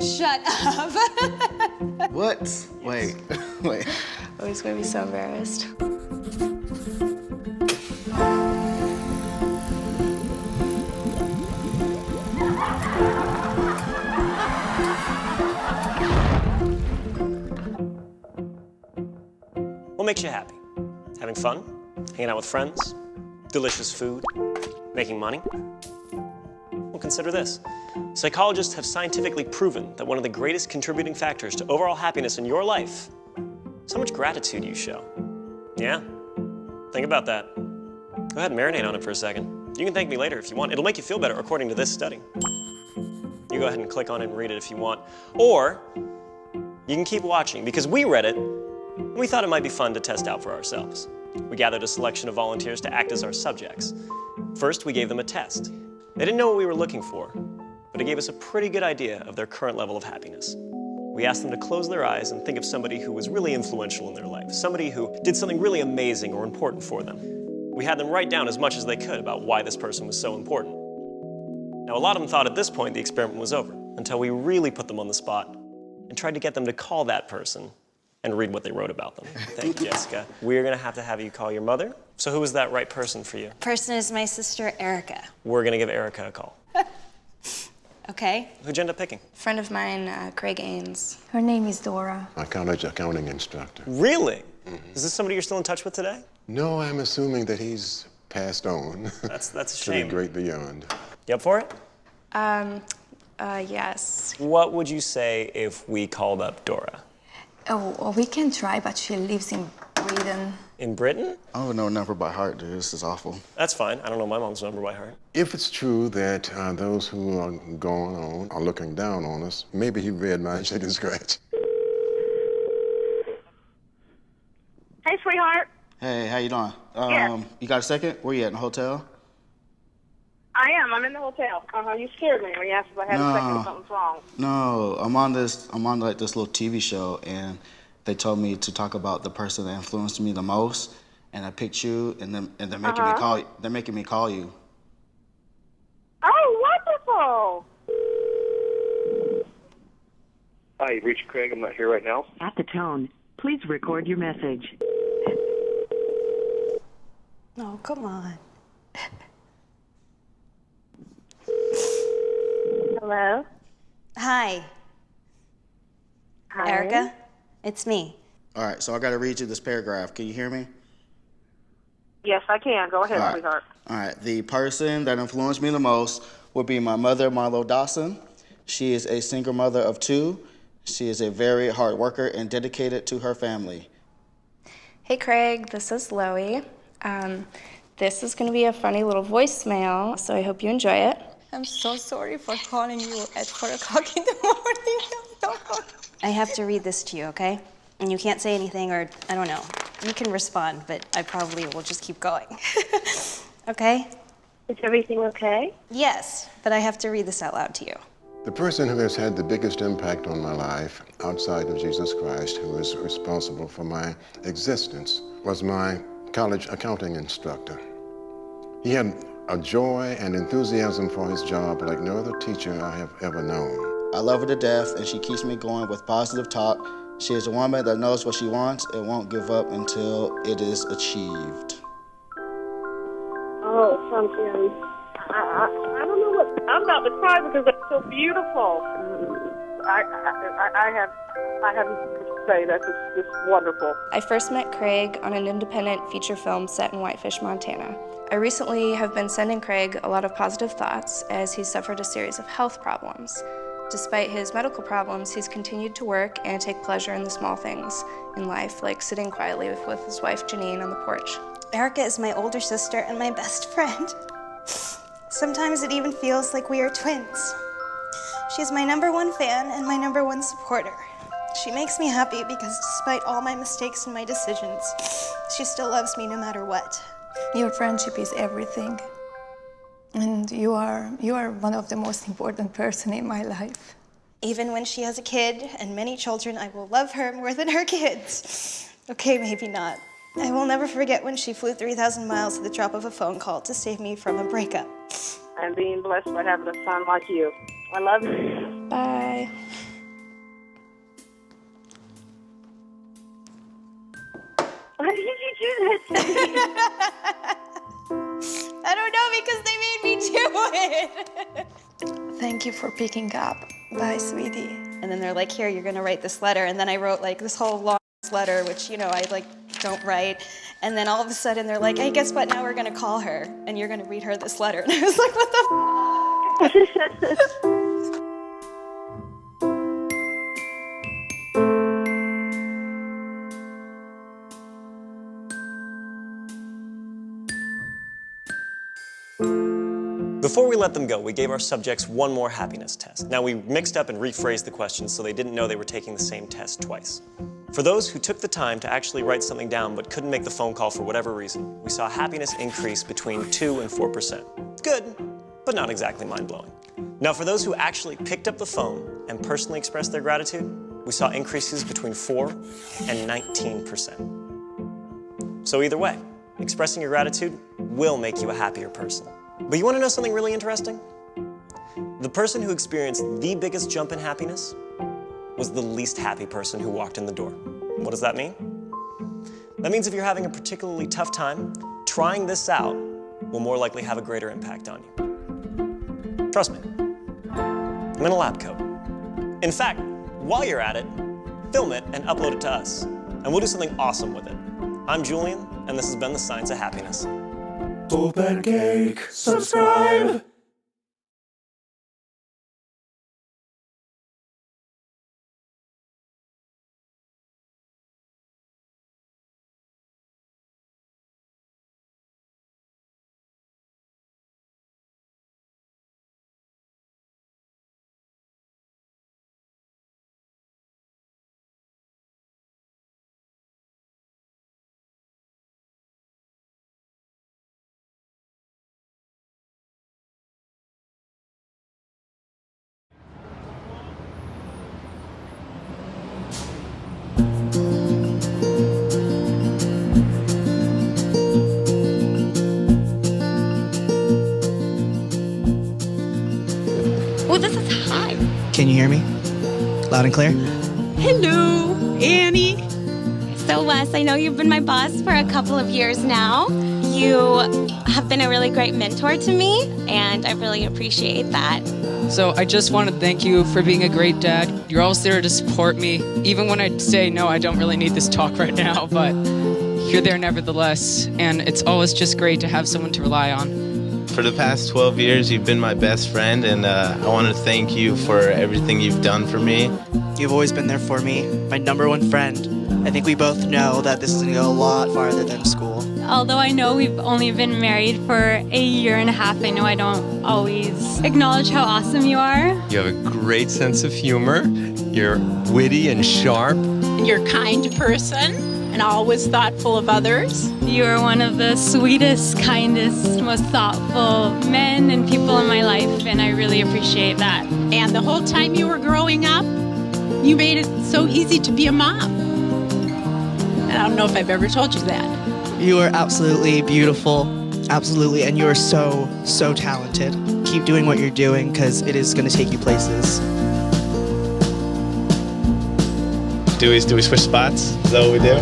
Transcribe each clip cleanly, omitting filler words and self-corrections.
Shut up. What? Wait, wait. Oh, he's gonna be so embarrassed. What makes you happy? Having fun? Hanging out with friends? Delicious food? Making money? Well, consider this. Psychologists have scientifically proven that one of the greatest contributing factors to overall happiness in your life is how much gratitude you show. Yeah? Think about that. Go ahead and marinate on it for a second. You can thank me later if you want. It'll make you feel better according to this study. You go ahead and click on it and read it if you want. Or you can keep watching because we read it and we thought it might be fun to test out for ourselves. We gathered a selection of volunteers to act as our subjects. First, we gave them a test. They didn't know what we were looking for, but it gave us a pretty good idea of their current level of happiness. We asked them to close their eyes and think of somebody who was really influential in their life, somebody who did something really amazing or important for them. We had them write down as much as they could about why this person was so important. Now, a lot of them thought at this point the experiment was over, until we really put them on the spot and tried to get them to call that person and read what they wrote about them. Thank you, Jessica. We're gonna have you call your mother. So who was that right person for you? Person is my sister, Erica. We're gonna give Erica a call. Okay. Who'd you end up picking? Friend of mine, Craig Ains. Her name is Dora. My college accounting instructor. Really? Is this somebody you're still in touch with today? No, I'm assuming that he's passed on. That's a To shame. the great beyond. You up for it? Yes. What would you say if we called up Dora? Oh, well, we can try, but she lives in Britain. In Britain? I don't know number by heart, dude. This is awful. That's fine. I don't know my mom's number by heart. If it's true that those who are going on are looking down on us, maybe he read my chicken scratch. Hey, sweetheart. Hey, how you doing? Yeah. You got a second? Where you at, in the hotel? I am. I'm in the hotel. You scared me when you asked if I had a second if something's wrong. No, I'm on like this little TV show, and they told me to talk about the person that influenced me the most, and I picked you, and they're making me call. They're making me call you. Oh, wonderful! Hi, you've reached Craig. I'm not here right now. At the tone, please record your message. Oh, come on. Hello? Hi. Hi. Erica? It's me. All right, so I got to read you this paragraph. Can you hear me? Yes, I can. Go ahead, All right. sweetheart. All right. The person that influenced me the most would be my mother, Marlo Dawson. She is a single mother of 2. She is a very hard worker and dedicated to her family. Hey, Craig, this is Loie. This is gonna be a funny little voicemail, so I hope you enjoy it. I'm so sorry for calling you at 4 o'clock in the morning. I have to read this to you, okay? And you can't say anything, or I don't know. You can respond, but I probably will just keep going. Okay? Is everything okay? Yes, but I have to read this out loud to you. The person who has had the biggest impact on my life outside of Jesus Christ, who is responsible for my existence, was my college accounting instructor. He had a joy and enthusiasm for his job like no other teacher I have ever known. I love her to death, and she keeps me going with positive talk. She is a woman that knows what she wants and won't give up until it is achieved. Oh, something. I don't know what. I'm about to cry because that's so beautiful. I have to say that's just wonderful. I first met Craig on an independent feature film set in Whitefish, Montana. I recently have been sending Craig a lot of positive thoughts as he suffered a series of health problems. Despite his medical problems, he's continued to work and take pleasure in the small things in life, like sitting quietly with his wife Janine on the porch. Erica is my older sister and my best friend. Sometimes it even feels like we are twins. She's my #1 fan and my #1 supporter. She makes me happy because despite all my mistakes and my decisions, she still loves me no matter what. Your friendship is everything. And you are one of the most important person in my life. Even when she has a kid and many children, I will love her more than her kids. Okay, maybe not. I will never forget when she flew 3,000 miles at the drop of a phone call to save me from a breakup. And being blessed by having a son like you. I love you. Bye. you do that? I don't know because they made me do it. Thank you for picking up. Bye, sweetie. And then they're like, here, you're gonna write this letter. And then I wrote like this whole long letter, which, I like don't write. And then all of a sudden they're like, hey, guess what? Now we're gonna call her and you're gonna read her this letter. And I was like, what the Before we let them go, we gave our subjects one more happiness test. Now, we mixed up and rephrased the questions so they didn't know they were taking the same test twice. For those who took the time to actually write something down but couldn't make the phone call for whatever reason, we saw happiness increase between 2 and 4%. Good, but not exactly mind-blowing. Now, for those who actually picked up the phone and personally expressed their gratitude, we saw increases between 4 and 19%. So either way, expressing your gratitude will make you a happier person. But you want to know something really interesting? The person who experienced the biggest jump in happiness was the least happy person who walked in the door. What does that mean? That means if you're having a particularly tough time, trying this out will more likely have a greater impact on you. Trust me, I'm in a lab coat. In fact, while you're at it, film it and upload it to us, and we'll do something awesome with it. I'm Julian, and this has been The Science of Happiness. Open Cake, subscribe. Oh, this is hot. Can you hear me? Loud and clear? Hello, Annie. So, Wes, I know you've been my boss for a couple of years now. You have been a really great mentor to me, and I really appreciate that. So I just want to thank you for being a great dad. You're always there to support me, even when I say, no, I don't really need this talk right now, but you're there nevertheless, and it's always just great to have someone to rely on. For the past 12 years, you've been my best friend, and I want to thank you for everything you've done for me. You've always been there for me, my number one friend. I think we both know that this is going to go a lot farther than school. Although I know we've only been married for a year and a half, I know I don't always acknowledge how awesome you are. You have a great sense of humor. You're witty and sharp. You're a kind person and always thoughtful of others. You are one of the sweetest, kindest, most thoughtful men and people in my life, and I really appreciate that. And the whole time you were growing up, you made it so easy to be a mom. And I don't know if I've ever told you that. You are absolutely beautiful, absolutely, and you are so, so talented. Keep doing what you're doing, because it is going to take you places. Do we switch spots? Is that what we do?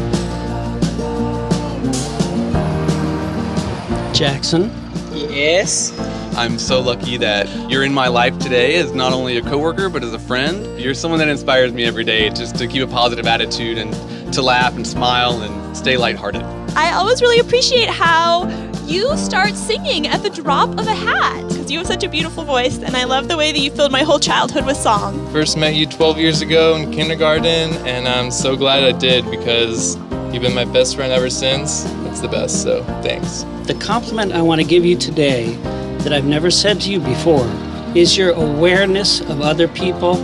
Jackson? Yes? I'm so lucky that you're in my life today as not only a coworker, but as a friend. You're someone that inspires me every day just to keep a positive attitude and to laugh and smile and stay lighthearted. I always really appreciate how you start singing at the drop of a hat, because you have such a beautiful voice, and I love the way that you filled my whole childhood with song. First met you 12 years ago in kindergarten, and I'm so glad I did, because you've been my best friend ever since. That's the best, so thanks. The compliment I want to give you today that I've never said to you before is your awareness of other people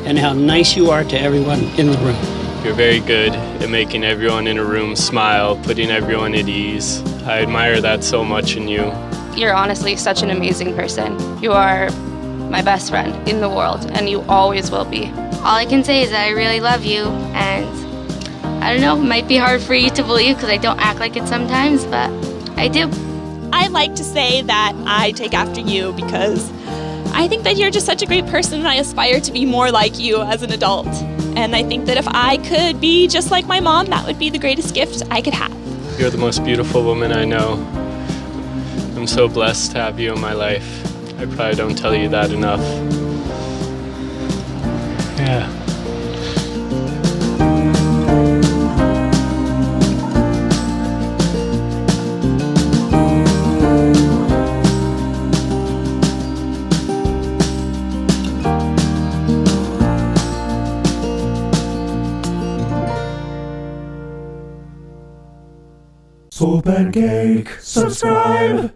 and how nice you are to everyone in the room. You're very good at making everyone in a room smile, putting everyone at ease. I admire that so much in you. You're honestly such an amazing person. You are my best friend in the world, and you always will be. All I can say is that I really love you, and I don't know, it might be hard for you to believe because I don't act like it sometimes, but I do. I like to say that I take after you because I think that you're just such a great person, and I aspire to be more like you as an adult. And I think that if I could be just like my mom, that would be the greatest gift I could have. You're the most beautiful woman I know. I'm so blessed to have you in my life. I probably don't tell you that enough. Yeah. Super Geek, subscribe!